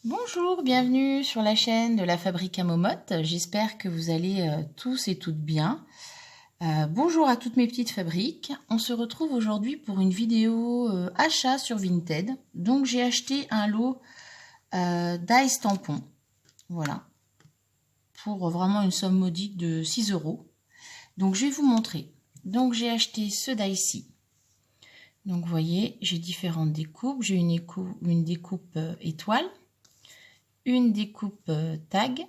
Bonjour, bienvenue sur la chaîne de la Fabrique à Momotte. J'espère que vous allez tous et toutes bien. Bonjour à toutes mes petites fabriques. On se retrouve aujourd'hui pour une vidéo achat sur Vinted. Donc j'ai acheté un lot d'ice tampons. Voilà. Pour vraiment une somme modique de 6 €. Donc je vais vous montrer. Donc j'ai acheté ce die-ci. Donc vous voyez, j'ai différentes découpes. J'ai une découpe étoile, une découpe tag,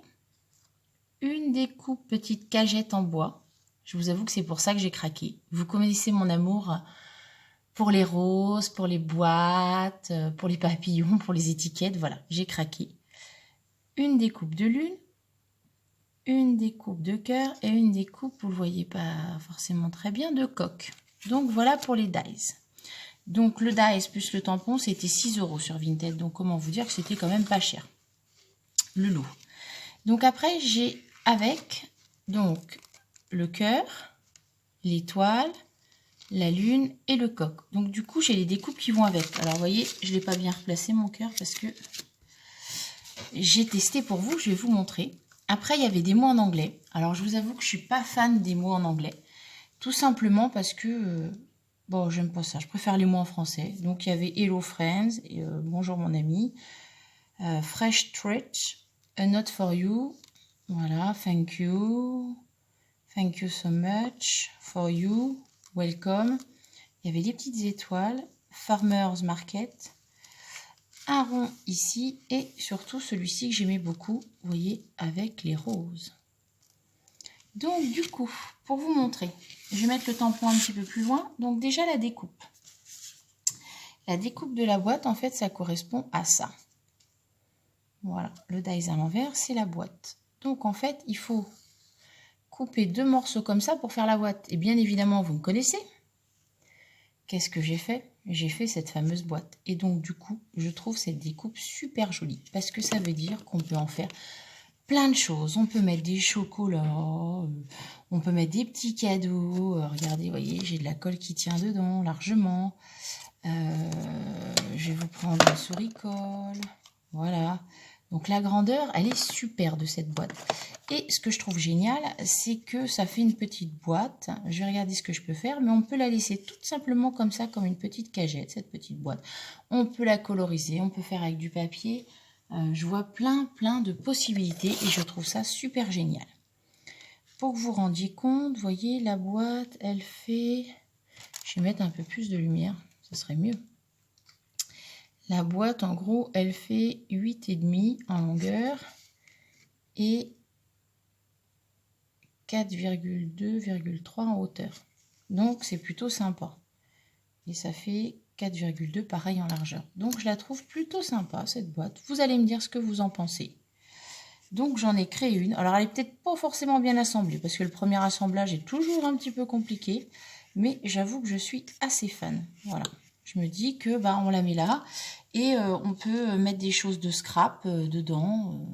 une découpe petite cagette en bois. Je vous avoue que c'est pour ça que j'ai craqué. Vous connaissez mon amour pour les roses, pour les boîtes, pour les papillons, pour les étiquettes. Voilà, j'ai craqué. Une découpe de lune, une découpe de cœur et une découpe, vous ne le voyez pas forcément très bien, de coque. Donc voilà pour les dies. Donc le dies plus le tampon, c'était 6 € sur Vinted. Donc comment vous dire que c'était quand même pas cher. Le lot. Donc après, j'ai avec donc le cœur, l'étoile, la lune et le coq. Donc du coup, j'ai les découpes qui vont avec. Alors vous voyez, je ne l'ai pas bien replacé mon cœur parce que j'ai testé pour vous, je vais vous montrer. Après, il y avait des mots en anglais. Alors je vous avoue que je ne suis pas fan des mots en anglais. Tout simplement parce que, bon, j'aime pas ça. Je préfère les mots en français. Donc il y avait Hello Friends, et, bonjour mon ami, Fresh Stretch, A Note for You, voilà, thank you so much, for you, welcome. Il y avait des petites étoiles, Farmers Market, un rond ici et surtout celui-ci que j'aimais beaucoup, vous voyez, avec les roses. Donc du coup, pour vous montrer, je vais mettre le tampon un petit peu plus loin. Donc déjà la découpe. La découpe de la boîte, en fait, ça correspond à ça. Voilà, le dies à l'envers, c'est la boîte. Donc en fait, il faut couper 2 morceaux comme ça pour faire la boîte. Et bien évidemment, vous me connaissez. Qu'est-ce que j'ai fait? J'ai fait cette fameuse boîte. Et donc du coup, je trouve cette découpe super jolie. Parce que ça veut dire qu'on peut en faire plein de choses. On peut mettre des chocolats, on peut mettre des petits cadeaux. Regardez, vous voyez, j'ai de la colle qui tient dedans largement. Je vais vous prendre une souris-colle. Voilà. Donc la grandeur, elle est super de cette boîte. Et ce que je trouve génial, c'est que ça fait une petite boîte. Je vais regarder ce que je peux faire, mais on peut la laisser tout simplement comme ça, comme une petite cagette, cette petite boîte. On peut la coloriser, on peut faire avec du papier. Je vois plein de possibilités et je trouve ça super génial. Pour que vous rendiez compte, vous voyez, la boîte, elle fait... Je vais mettre un peu plus de lumière, ça serait mieux. La boîte, en gros, elle fait 8,5 en longueur et 4,2,3 en hauteur. Donc, c'est plutôt sympa. Et ça fait 4,2 pareil en largeur. Donc, je la trouve plutôt sympa, cette boîte. Vous allez me dire ce que vous en pensez. Donc, j'en ai créé une. Alors, elle n'est peut-être pas forcément bien assemblée parce que le premier assemblage est toujours un petit peu compliqué. Mais j'avoue que je suis assez fan. Voilà. Je me dis que bah, on la met là et on peut mettre des choses de scrap dedans.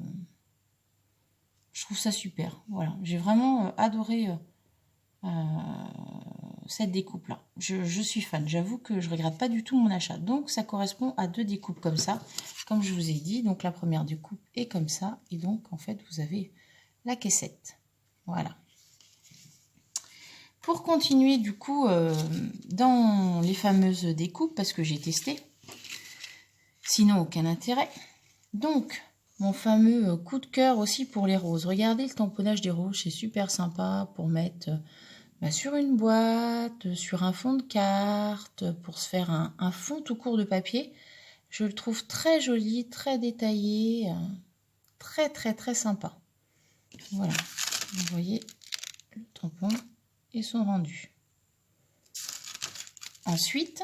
Je trouve ça super. Voilà, j'ai vraiment adoré cette découpe là. Je suis fan. J'avoue que je regrette pas du tout mon achat. Donc ça correspond à 2 découpes comme ça, comme je vous ai dit. Donc la première découpe est comme ça et donc en fait vous avez la caissette. Voilà. Pour continuer du coup dans les fameuses découpes, parce que j'ai testé, sinon aucun intérêt. Donc, mon fameux coup de cœur aussi pour les roses. Regardez le tamponnage des roses, c'est super sympa pour mettre sur une boîte, sur un fond de carte, pour se faire un fond tout court de papier. Je le trouve très joli, très détaillé, très sympa. Voilà, vous voyez le tampon et son rendu. Ensuite,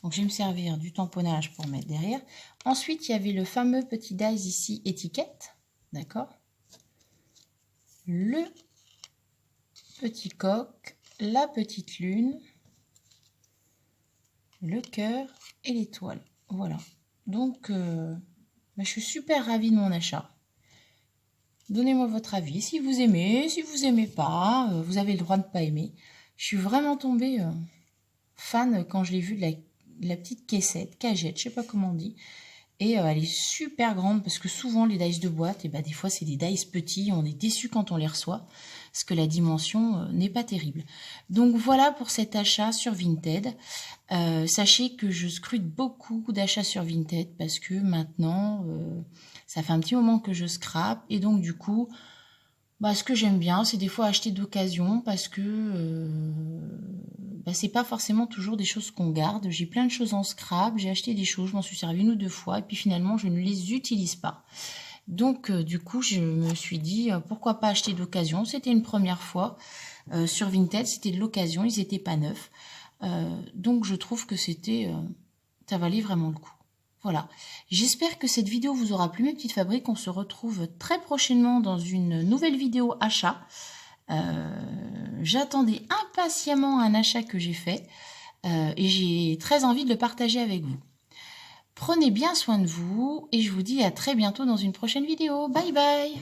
donc je vais me servir du tamponnage pour mettre derrière. Ensuite, il y avait le fameux petit dies ici, étiquette, d'accord? Le petit coq, la petite lune, le cœur et l'étoile. Voilà. Donc, je suis super ravie de mon achat. Donnez-moi votre avis. Si vous aimez, si vous aimez pas, vous avez le droit de ne pas aimer. Je suis vraiment tombée fan quand je l'ai vue de la petite caissette, cagette, je sais pas comment on dit. Et elle est super grande parce que souvent les dice de boîte, et des fois c'est des dice petits, on est déçu quand on les reçoit parce que la dimension n'est pas terrible. Donc voilà pour cet achat sur Vinted. Sachez que je scrute beaucoup d'achats sur Vinted parce que maintenant ça fait un petit moment que je scrape et donc du coup ce que j'aime bien c'est des fois acheter d'occasion parce que c'est pas forcément toujours des choses qu'on garde. J'ai plein de choses en scrap, j'ai acheté des choses, je m'en suis servi 1 ou 2 fois et puis finalement je ne les utilise pas. Donc du coup je me suis dit pourquoi pas acheter d'occasion. C'était une première fois sur Vinted, c'était de l'occasion, ils étaient pas neufs. Donc je trouve que ça valait vraiment le coup. Voilà, j'espère que cette vidéo vous aura plu mes petites fabriques. On se retrouve très prochainement dans une nouvelle vidéo achat. J'attendais impatiemment un achat que j'ai fait et j'ai très envie de le partager avec vous. Prenez bien soin de vous et je vous dis à très bientôt dans une prochaine vidéo. Bye bye!